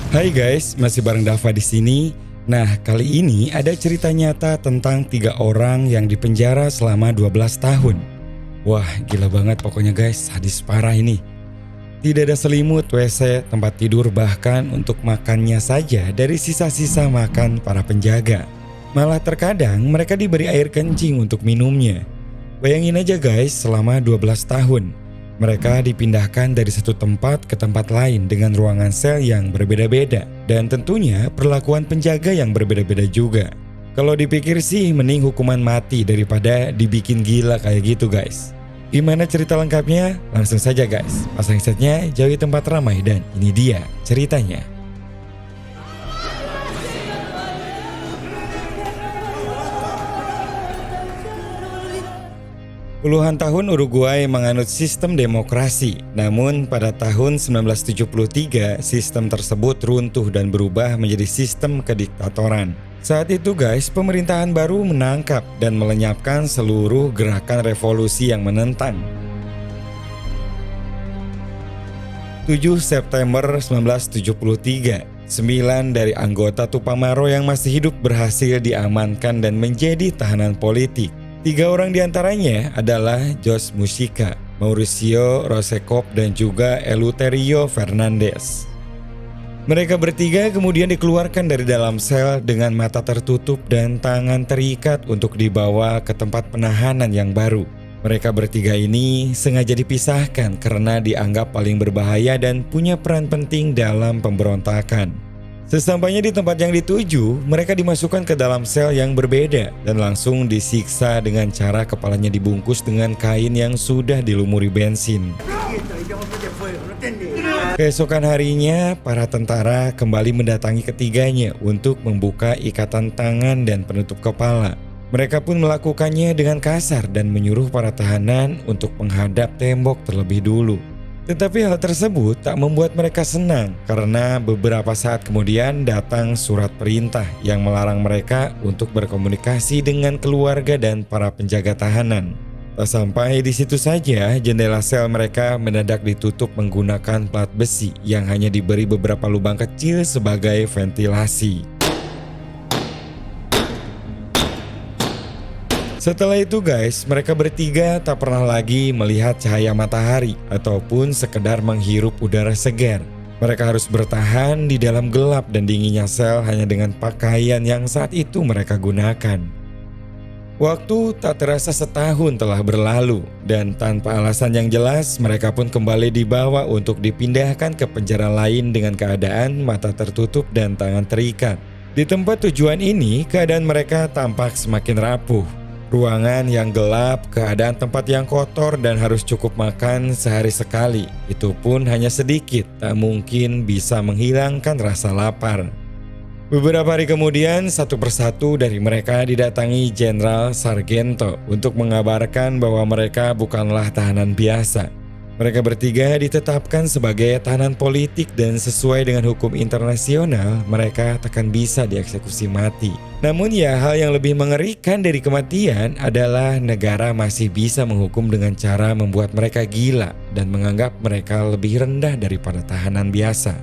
Hai guys, masih bareng Dava di sini. Nah, kali ini ada cerita nyata tentang 3 orang yang dipenjara selama 12 tahun. Wah, gila banget pokoknya guys, sadis parah ini. Tidak ada selimut, WC, tempat tidur, bahkan untuk makannya saja dari sisa-sisa makan para penjaga. Malah terkadang mereka diberi air kencing untuk minumnya. Bayangin aja guys, selama 12 tahun. Mereka dipindahkan dari satu tempat ke tempat lain dengan ruangan sel yang berbeda-beda. Dan tentunya perlakuan penjaga yang berbeda-beda juga. Kalau dipikir sih mending hukuman mati daripada dibikin gila kayak gitu guys. Gimana cerita lengkapnya? Langsung saja guys. Pasang headsetnya, jauhi tempat ramai dan ini dia ceritanya. Puluhan tahun Uruguay menganut sistem demokrasi, namun pada tahun 1973 sistem tersebut runtuh dan berubah menjadi sistem kediktatoran. Saat itu guys, pemerintahan baru menangkap dan melenyapkan seluruh gerakan revolusi yang menentang. 7 September 1973, 9 dari anggota Tupamaro yang masih hidup berhasil diamankan dan menjadi tahanan politik. 3 orang diantaranya adalah Jos Mujica, Mauricio Rosecop, dan juga Eleuterio Fernandez. Mereka bertiga kemudian dikeluarkan dari dalam sel dengan mata tertutup dan tangan terikat untuk dibawa ke tempat penahanan yang baru. Mereka bertiga ini sengaja dipisahkan karena dianggap paling berbahaya dan punya peran penting dalam pemberontakan. Sesampainya di tempat yang dituju, mereka dimasukkan ke dalam sel yang berbeda dan langsung disiksa dengan cara kepalanya dibungkus dengan kain yang sudah dilumuri bensin. Keesokan harinya, para tentara kembali mendatangi ketiganya untuk membuka ikatan tangan dan penutup kepala. Mereka pun melakukannya dengan kasar dan menyuruh para tahanan untuk menghadap tembok terlebih dulu. Tetapi hal tersebut tak membuat mereka senang karena beberapa saat kemudian datang surat perintah yang melarang mereka untuk berkomunikasi dengan keluarga dan para penjaga tahanan. Tak sampai di situ saja, jendela sel mereka mendadak ditutup menggunakan plat besi yang hanya diberi beberapa lubang kecil sebagai ventilasi. Setelah itu guys, mereka bertiga tak pernah lagi melihat cahaya matahari ataupun sekedar menghirup udara segar. Mereka harus bertahan di dalam gelap dan dinginnya sel hanya dengan pakaian yang saat itu mereka gunakan. Waktu tak terasa setahun telah berlalu dan tanpa alasan yang jelas mereka pun kembali dibawa untuk dipindahkan ke penjara lain dengan keadaan mata tertutup dan tangan terikat. Di tempat tujuan ini, keadaan mereka tampak semakin rapuh. Ruangan yang gelap, keadaan tempat yang kotor dan harus cukup makan sehari sekali. Itu pun hanya sedikit, tak mungkin bisa menghilangkan rasa lapar. Beberapa hari kemudian, satu persatu dari mereka didatangi Jenderal Sargento untuk mengabarkan bahwa mereka bukanlah tahanan biasa. Mereka bertiga ditetapkan sebagai tahanan politik dan sesuai dengan hukum internasional, mereka takkan bisa dieksekusi mati. Namun ya, hal yang lebih mengerikan dari kematian adalah negara masih bisa menghukum dengan cara membuat mereka gila dan menganggap mereka lebih rendah daripada tahanan biasa.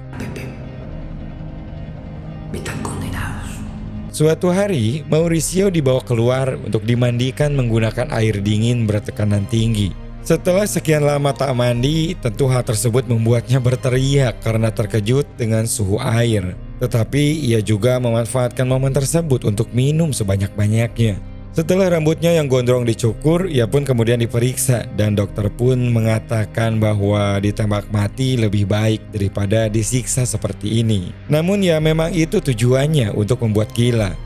Suatu hari, Mauricio dibawa keluar untuk dimandikan menggunakan air dingin bertekanan tinggi. Setelah sekian lama tak mandi, tentu hal tersebut membuatnya berteriak karena terkejut dengan suhu air. Tetapi ia juga memanfaatkan momen tersebut untuk minum sebanyak-banyaknya. Setelah rambutnya yang gondrong dicukur, ia pun kemudian diperiksa dan dokter pun mengatakan bahwa ditembak mati lebih baik daripada disiksa seperti ini. Namun ya memang itu tujuannya untuk membuat gila.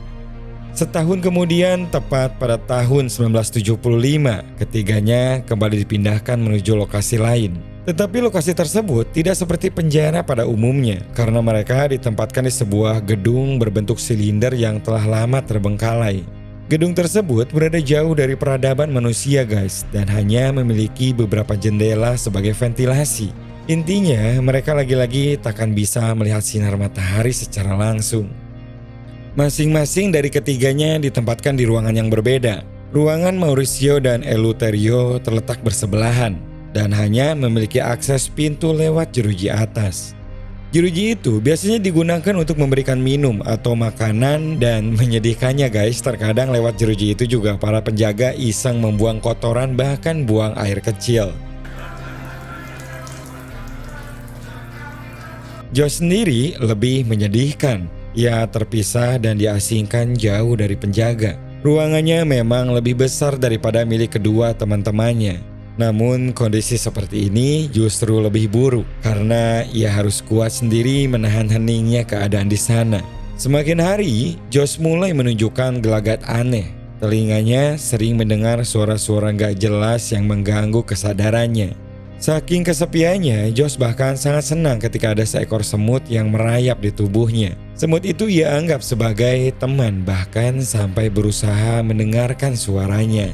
Setahun kemudian, tepat pada tahun 1975, ketiganya kembali dipindahkan menuju lokasi lain. Tetapi lokasi tersebut tidak seperti penjara pada umumnya, karena mereka ditempatkan di sebuah gedung berbentuk silinder yang telah lama terbengkalai. Gedung tersebut berada jauh dari peradaban manusia guys, dan hanya memiliki beberapa jendela sebagai ventilasi. Intinya, mereka lagi-lagi takkan bisa melihat sinar matahari secara langsung. Masing-masing dari ketiganya ditempatkan di ruangan yang berbeda. Ruangan Mauricio dan Eleuterio terletak bersebelahan dan hanya memiliki akses pintu lewat jeruji atas. Jeruji itu biasanya digunakan untuk memberikan minum atau makanan dan menyedihkannya guys, terkadang lewat jeruji itu juga para penjaga iseng membuang kotoran bahkan buang air kecil. Josh sendiri lebih menyedihkan. Ia terpisah dan diasingkan jauh dari penjaga. Ruangannya memang lebih besar daripada milik kedua teman-temannya. Namun kondisi seperti ini justru lebih buruk karena ia harus kuat sendiri menahan heningnya keadaan di sana. Semakin hari, Josh mulai menunjukkan gelagat aneh. Telinganya sering mendengar suara-suara gak jelas yang mengganggu kesadarannya. Saking kesepiannya, Josh bahkan sangat senang ketika ada seekor semut yang merayap di tubuhnya. Semut itu ia anggap sebagai teman, bahkan sampai berusaha mendengarkan suaranya.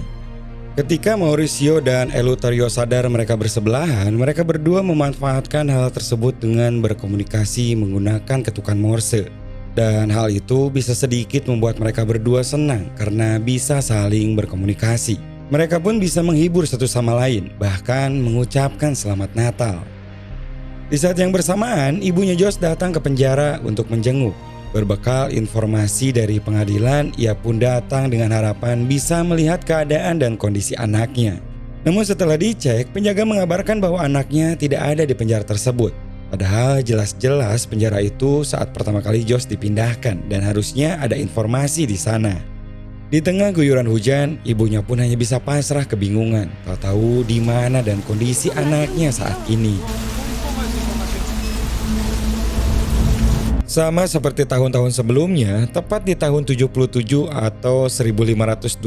Ketika Mauricio dan Eleuterio sadar mereka bersebelahan, mereka berdua memanfaatkan hal tersebut dengan berkomunikasi menggunakan ketukan Morse. Dan hal itu bisa sedikit membuat mereka berdua senang karena bisa saling berkomunikasi. Mereka pun bisa menghibur satu sama lain, bahkan mengucapkan selamat Natal. Di saat yang bersamaan, ibunya Josh datang ke penjara untuk menjenguk. Berbekal informasi dari pengadilan, ia pun datang dengan harapan bisa melihat keadaan dan kondisi anaknya. Namun setelah dicek, penjaga mengabarkan bahwa anaknya tidak ada di penjara tersebut. Padahal jelas-jelas penjara itu saat pertama kali Josh dipindahkan dan harusnya ada informasi di sana. Di tengah guyuran hujan, ibunya pun hanya bisa pasrah kebingungan, tak tahu di mana dan kondisi anaknya saat ini. Sama seperti tahun-tahun sebelumnya, tepat di tahun 77 atau 1529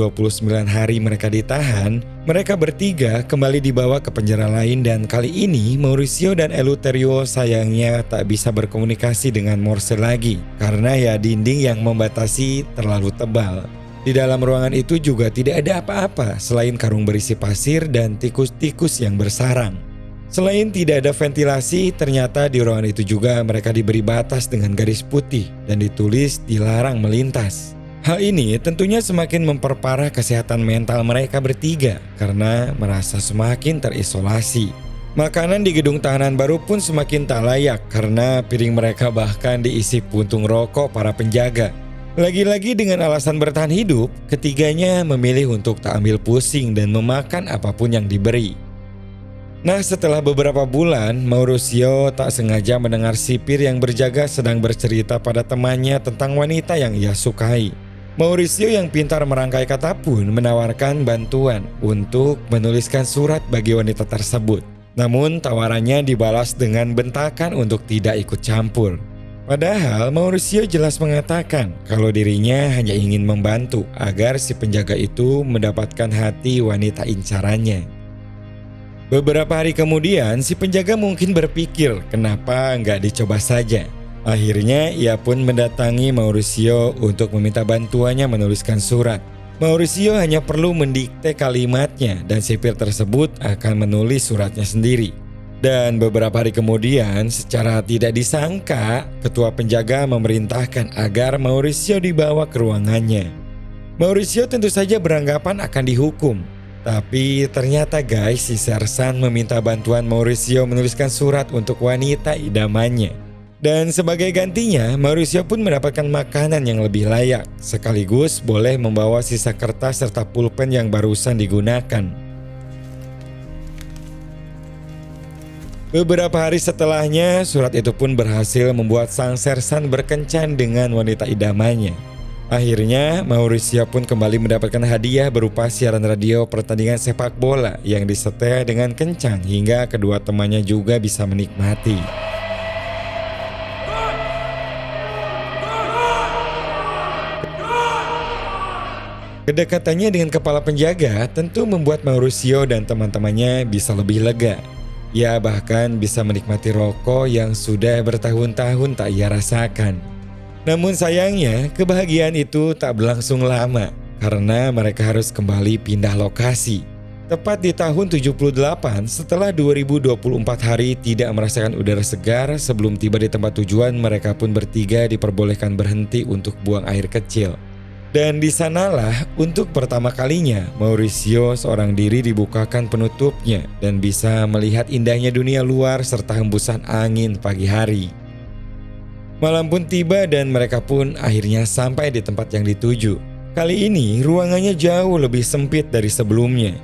hari mereka ditahan, mereka bertiga kembali dibawa ke penjara lain dan kali ini Mauricio dan Eleuterio sayangnya tak bisa berkomunikasi dengan Morse lagi karena ya dinding yang membatasi terlalu tebal. Di dalam ruangan itu juga tidak ada apa-apa selain karung berisi pasir dan tikus-tikus yang bersarang. Selain tidak ada ventilasi, ternyata di ruangan itu juga mereka diberi batas dengan garis putih dan ditulis dilarang melintas. Hal ini tentunya semakin memperparah kesehatan mental mereka bertiga karena merasa semakin terisolasi. Makanan di gedung tahanan baru pun semakin tak layak karena piring mereka bahkan diisi puntung rokok para penjaga. Lagi-lagi dengan alasan bertahan hidup, ketiganya memilih untuk tak ambil pusing dan memakan apapun yang diberi. Nah, setelah beberapa bulan, Mauricio tak sengaja mendengar sipir yang berjaga sedang bercerita pada temannya tentang wanita yang ia sukai. Mauricio yang pintar merangkai kata pun menawarkan bantuan untuk menuliskan surat bagi wanita tersebut. Namun tawarannya dibalas dengan bentakan untuk tidak ikut campur. Padahal Mauricio jelas mengatakan kalau dirinya hanya ingin membantu agar si penjaga itu mendapatkan hati wanita incarannya. Beberapa hari kemudian, si penjaga mungkin berpikir kenapa nggak dicoba saja. Akhirnya ia pun mendatangi Mauricio untuk meminta bantuannya menuliskan surat. Mauricio hanya perlu mendikte kalimatnya dan sipir tersebut akan menulis suratnya sendiri. Dan beberapa hari kemudian, secara tidak disangka, ketua penjaga memerintahkan agar Mauricio dibawa ke ruangannya. Mauricio tentu saja beranggapan akan dihukum. Tapi ternyata guys, si Sersan meminta bantuan Mauricio menuliskan surat untuk wanita idamannya. Dan sebagai gantinya, Mauricio pun mendapatkan makanan yang lebih layak, sekaligus boleh membawa sisa kertas serta pulpen yang barusan digunakan. Beberapa hari setelahnya, surat itu pun berhasil membuat sang Sersan berkencan dengan wanita idamannya. Akhirnya, Mauricio pun kembali mendapatkan hadiah berupa siaran radio pertandingan sepak bola yang disetel dengan kencang hingga kedua temannya juga bisa menikmati. Kedekatannya dengan kepala penjaga tentu membuat Mauricio dan teman-temannya bisa lebih lega. Ia bahkan bisa menikmati rokok yang sudah bertahun-tahun tak ia rasakan. Namun sayangnya, kebahagiaan itu tak berlangsung lama karena mereka harus kembali pindah lokasi. Tepat di tahun 78, setelah 2024 hari tidak merasakan udara segar sebelum tiba di tempat tujuan, mereka pun bertiga diperbolehkan berhenti untuk buang air kecil. Dan di sanalah untuk pertama kalinya Mauricio seorang diri dibukakan penutupnya dan bisa melihat indahnya dunia luar serta hembusan angin pagi hari. Malam pun tiba dan mereka pun akhirnya sampai di tempat yang dituju. Kali ini ruangannya jauh lebih sempit dari sebelumnya.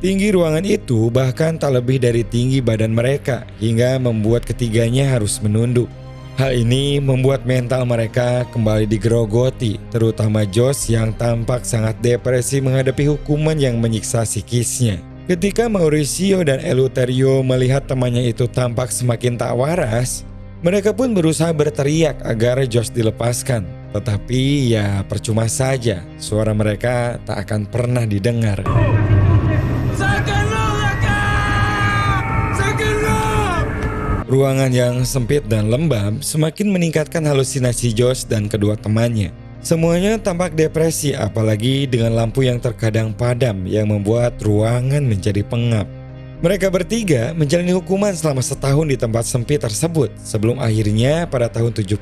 Tinggi ruangan itu bahkan tak lebih dari tinggi badan mereka hingga membuat ketiganya harus menunduk. Hal ini membuat mental mereka kembali digerogoti, terutama Josh yang tampak sangat depresi menghadapi hukuman yang menyiksa psikisnya. Ketika Mauricio dan Eleuterio melihat temannya itu tampak semakin tak waras, mereka pun berusaha berteriak agar Josh dilepaskan. Tetapi ya percuma saja, suara mereka tak akan pernah didengar. Ruangan yang sempit dan lembab semakin meningkatkan halusinasi Josh dan kedua temannya. Semuanya tampak depresi, apalagi dengan lampu yang terkadang padam yang membuat ruangan menjadi pengap. Mereka bertiga menjalani hukuman selama setahun di tempat sempit tersebut sebelum akhirnya pada tahun 79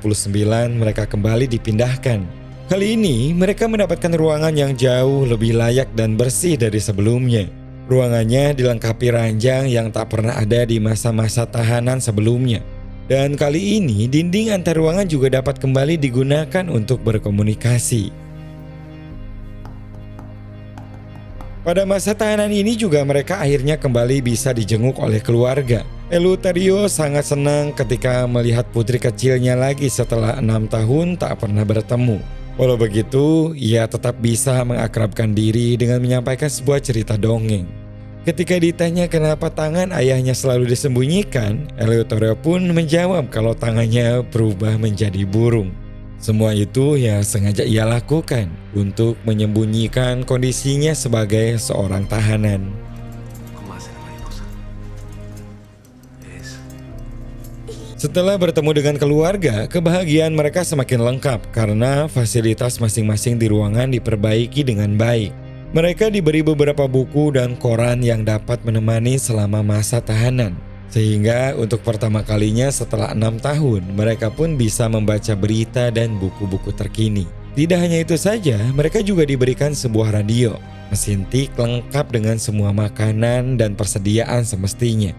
mereka kembali dipindahkan. Kali ini mereka mendapatkan ruangan yang jauh lebih layak dan bersih dari sebelumnya. Ruangannya dilengkapi ranjang yang tak pernah ada di masa-masa tahanan sebelumnya. Dan kali ini dinding antar ruangan juga dapat kembali digunakan untuk berkomunikasi. Pada masa tahanan ini juga mereka akhirnya kembali bisa dijenguk oleh keluarga. Eleuterio sangat senang ketika melihat putri kecilnya lagi setelah 6 tahun tak pernah bertemu. Walau begitu, ia tetap bisa mengakrabkan diri dengan menyampaikan sebuah cerita dongeng. Ketika ditanya kenapa tangan ayahnya selalu disembunyikan, Eleuterio pun menjawab kalau tangannya berubah menjadi burung. Semua itu ya sengaja ia lakukan untuk menyembunyikan kondisinya sebagai seorang tahanan. Setelah bertemu dengan keluarga, kebahagiaan mereka semakin lengkap karena fasilitas masing-masing di ruangan diperbaiki dengan baik. Mereka diberi beberapa buku dan koran yang dapat menemani selama masa tahanan. Sehingga untuk pertama kalinya setelah 6 tahun, mereka pun bisa membaca berita dan buku-buku terkini. Tidak hanya itu saja, mereka juga diberikan sebuah radio, mesin tik lengkap dengan semua makanan dan persediaan semestinya.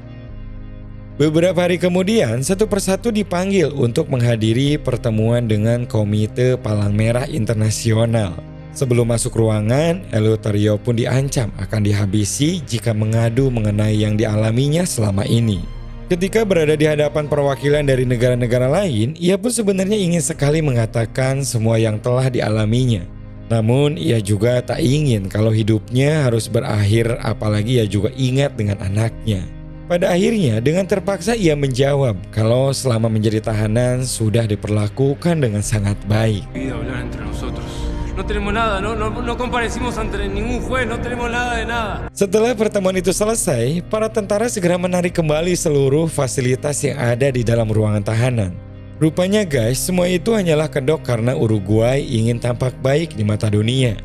Beberapa hari kemudian, satu persatu dipanggil untuk menghadiri pertemuan dengan Komite Palang Merah Internasional. Sebelum masuk ruangan, Eleuterio pun diancam akan dihabisi jika mengadu mengenai yang dialaminya selama ini. Ketika berada di hadapan perwakilan dari negara-negara lain, ia pun sebenarnya ingin sekali mengatakan semua yang telah dialaminya. Namun ia juga tak ingin kalau hidupnya harus berakhir, apalagi ia juga ingat dengan anaknya. Pada akhirnya dengan terpaksa ia menjawab kalau selama menjadi tahanan sudah diperlakukan dengan sangat baik. No tenemos nada, no comparecimos ante ningún juez, no tenemos nada de nada. Setelah pertemuan itu selesai, para tentara segera menarik kembali seluruh fasilitas yang ada di dalam ruangan tahanan. Rupanya guys, semua itu hanyalah kedok karena Uruguay ingin tampak baik di mata dunia.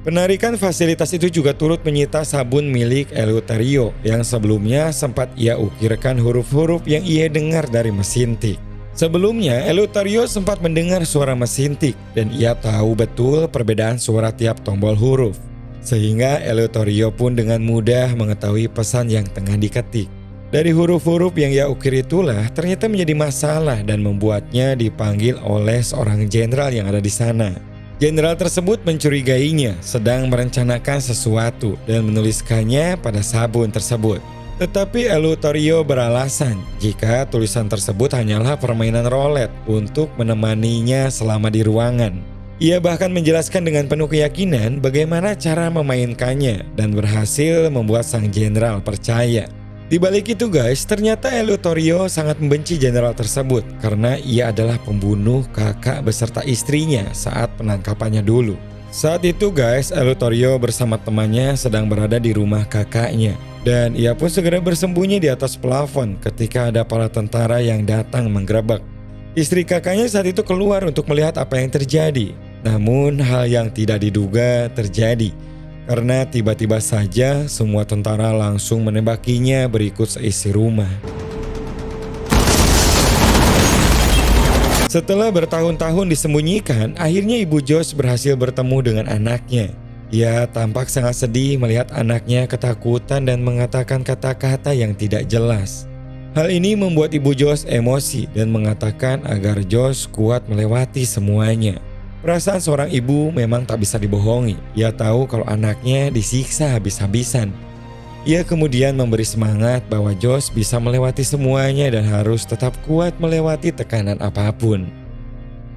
Penarikan fasilitas itu juga turut menyita sabun milik Eleuterio yang sebelumnya sempat ia ukirkan huruf-huruf yang ia dengar dari mesin tik. Sebelumnya, Eleuterio sempat mendengar suara mesin tik dan ia tahu betul perbedaan suara tiap tombol huruf. Sehingga Eleuterio pun dengan mudah mengetahui pesan yang tengah diketik. Dari huruf-huruf yang ia ukir itulah ternyata menjadi masalah dan membuatnya dipanggil oleh seorang jenderal yang ada di sana. Jenderal tersebut mencurigainya sedang merencanakan sesuatu dan menuliskannya pada sabun tersebut. Tetapi Eleuterio beralasan jika tulisan tersebut hanyalah permainan roulette untuk menemaninya selama di ruangan. Ia bahkan menjelaskan dengan penuh keyakinan bagaimana cara memainkannya dan berhasil membuat sang jenderal percaya. Di balik itu guys, ternyata Eleuterio sangat membenci jenderal tersebut karena ia adalah pembunuh kakak beserta istrinya saat penangkapannya dulu. Saat itu guys, Eleuterio bersama temannya sedang berada di rumah kakaknya. Dan ia pun segera bersembunyi di atas plafon ketika ada para tentara yang datang menggerebek. Istri kakaknya saat itu keluar untuk melihat apa yang terjadi. Namun hal yang tidak diduga terjadi. Karena tiba-tiba saja semua tentara langsung menembakinya berikut seisi rumah. Setelah bertahun-tahun disembunyikan, akhirnya ibu Josh berhasil bertemu dengan anaknya. Ia tampak sangat sedih melihat anaknya ketakutan dan mengatakan kata-kata yang tidak jelas. Hal ini membuat ibu Josh emosi dan mengatakan agar Josh kuat melewati semuanya. Perasaan seorang ibu memang tak bisa dibohongi. Ia tahu kalau anaknya disiksa habis-habisan. Ia kemudian memberi semangat bahwa Josh bisa melewati semuanya dan harus tetap kuat melewati tekanan apapun.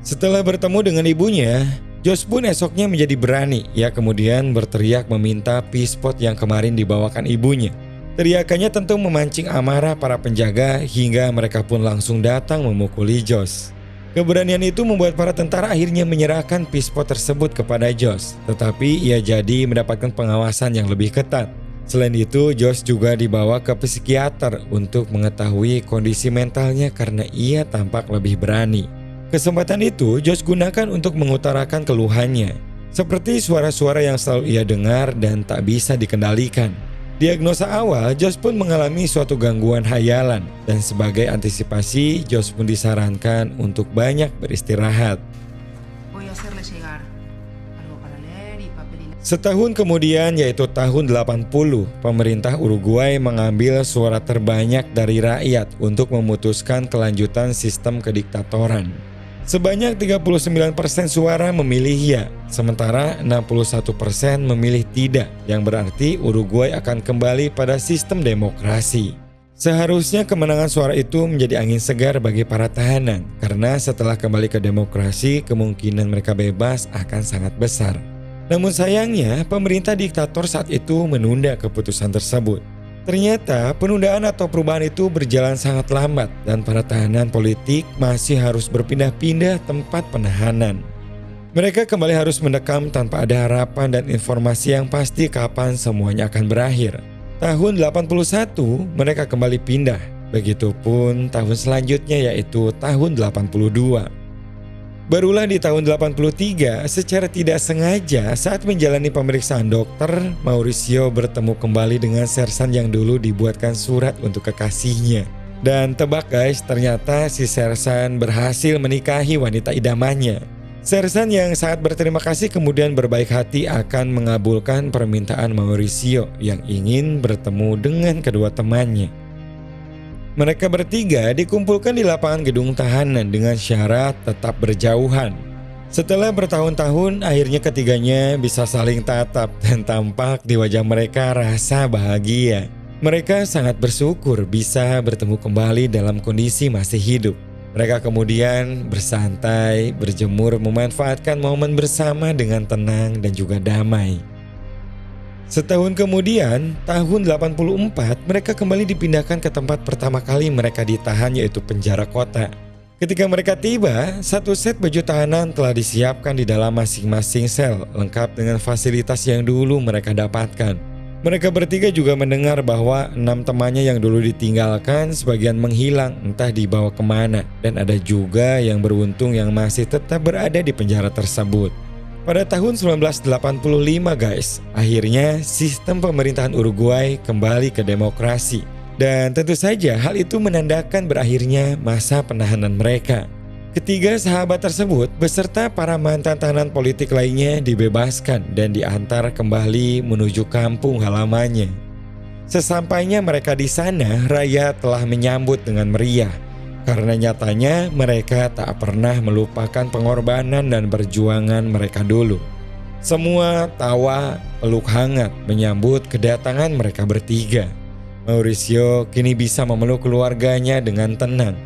Setelah bertemu dengan ibunya, Josh pun esoknya menjadi berani. Ia kemudian berteriak meminta peace pot yang kemarin dibawakan ibunya. Teriakannya tentu memancing amarah para penjaga hingga mereka pun langsung datang memukuli Josh. Keberanian itu membuat para tentara akhirnya menyerahkan peace pot tersebut kepada Josh. Tetapi ia jadi mendapatkan pengawasan yang lebih ketat. Selain itu, Josh juga dibawa ke psikiater untuk mengetahui kondisi mentalnya karena ia tampak lebih berani. Kesempatan itu Josh gunakan untuk mengutarakan keluhannya, seperti suara-suara yang selalu ia dengar dan tak bisa dikendalikan. Diagnosa awal, Josh pun mengalami suatu gangguan hayalan dan sebagai antisipasi, Josh pun disarankan untuk banyak beristirahat. Setahun kemudian, yaitu tahun 80, pemerintah Uruguay mengambil suara terbanyak dari rakyat untuk memutuskan kelanjutan sistem kediktatoran. Sebanyak 39% suara memilih ya, sementara 61% memilih tidak, yang berarti Uruguay akan kembali pada sistem demokrasi. Seharusnya kemenangan suara itu menjadi angin segar bagi para tahanan, karena setelah kembali ke demokrasi, kemungkinan mereka bebas akan sangat besar. Namun sayangnya, pemerintah diktator saat itu menunda keputusan tersebut. Ternyata penundaan atau perubahan itu berjalan sangat lambat dan para tahanan politik masih harus berpindah-pindah tempat penahanan. Mereka kembali harus mendekam tanpa ada harapan dan informasi yang pasti kapan semuanya akan berakhir. Tahun 81 mereka kembali pindah, begitupun tahun selanjutnya yaitu tahun 82. Barulah di tahun 83, secara tidak sengaja saat menjalani pemeriksaan dokter, Mauricio bertemu kembali dengan sersan yang dulu dibuatkan surat untuk kekasihnya. Dan tebak guys, ternyata si sersan berhasil menikahi wanita idamannya. Sersan yang sangat berterima kasih kemudian berbaik hati akan mengabulkan permintaan Mauricio yang ingin bertemu dengan kedua temannya. Mereka bertiga dikumpulkan di lapangan gedung tahanan dengan syarat tetap berjauhan. Setelah bertahun-tahun, akhirnya ketiganya bisa saling tatap dan tampak di wajah mereka rasa bahagia. Mereka sangat bersyukur bisa bertemu kembali dalam kondisi masih hidup. Mereka kemudian bersantai, berjemur, memanfaatkan momen bersama dengan tenang dan juga damai. Setahun kemudian, tahun 84, mereka kembali dipindahkan ke tempat pertama kali mereka ditahan, yaitu penjara kota. Ketika mereka tiba, satu set baju tahanan telah disiapkan di dalam masing-masing sel, lengkap dengan fasilitas yang dulu mereka dapatkan. Mereka bertiga juga mendengar bahwa 6 temannya yang dulu ditinggalkan sebagian menghilang, entah dibawa kemana, dan ada juga yang beruntung yang masih tetap berada di penjara tersebut. Pada tahun 1985 guys, akhirnya sistem pemerintahan Uruguay kembali ke demokrasi. Dan tentu saja hal itu menandakan berakhirnya masa penahanan mereka. Ketiga sahabat tersebut beserta para mantan tahanan politik lainnya dibebaskan dan diantar kembali menuju kampung halamannya. Sesampainya mereka di sana, rakyat telah menyambut dengan meriah. Karena nyatanya mereka tak pernah melupakan pengorbanan dan perjuangan mereka dulu. Semua tawa, peluk hangat menyambut kedatangan mereka bertiga. Mauricio kini bisa memeluk keluarganya dengan tenang.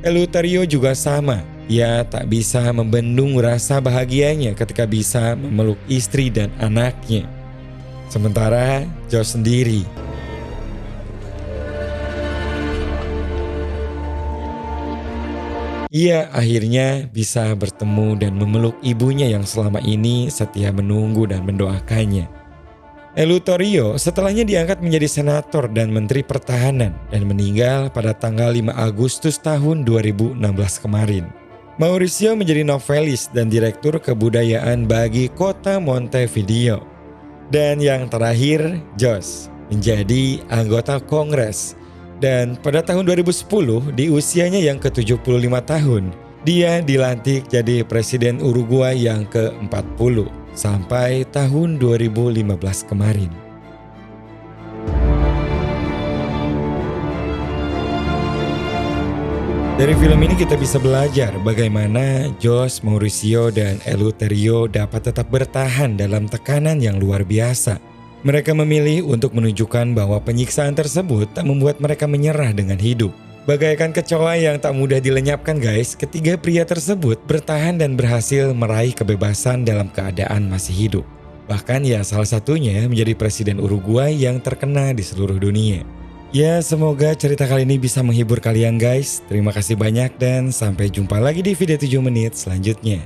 Eleuterio juga sama, ia tak bisa membendung rasa bahagianya ketika bisa memeluk istri dan anaknya. Sementara Josh sendiri, ia akhirnya bisa bertemu dan memeluk ibunya yang selama ini setia menunggu dan mendoakannya. Eleuterio setelahnya diangkat menjadi senator dan menteri pertahanan dan meninggal pada tanggal 5 Agustus tahun 2016 kemarin. Mauricio menjadi novelis dan direktur kebudayaan bagi kota Montevideo. Dan yang terakhir, Josh menjadi anggota Kongres. Dan pada tahun 2010, di usianya yang ke-75 tahun, dia dilantik jadi Presiden Uruguay yang ke-40 sampai tahun 2015 kemarin. Dari film ini kita bisa belajar bagaimana Josh, Mauricio, dan Eleuterio dapat tetap bertahan dalam tekanan yang luar biasa. Mereka memilih untuk menunjukkan bahwa penyiksaan tersebut tak membuat mereka menyerah dengan hidup. Bagaikan kecoa yang tak mudah dilenyapkan guys, ketiga pria tersebut bertahan dan berhasil meraih kebebasan dalam keadaan masih hidup. Bahkan ya salah satunya menjadi presiden Uruguay yang terkenal di seluruh dunia. Ya semoga cerita kali ini bisa menghibur kalian guys. Terima kasih banyak dan sampai jumpa lagi di video 7 menit selanjutnya.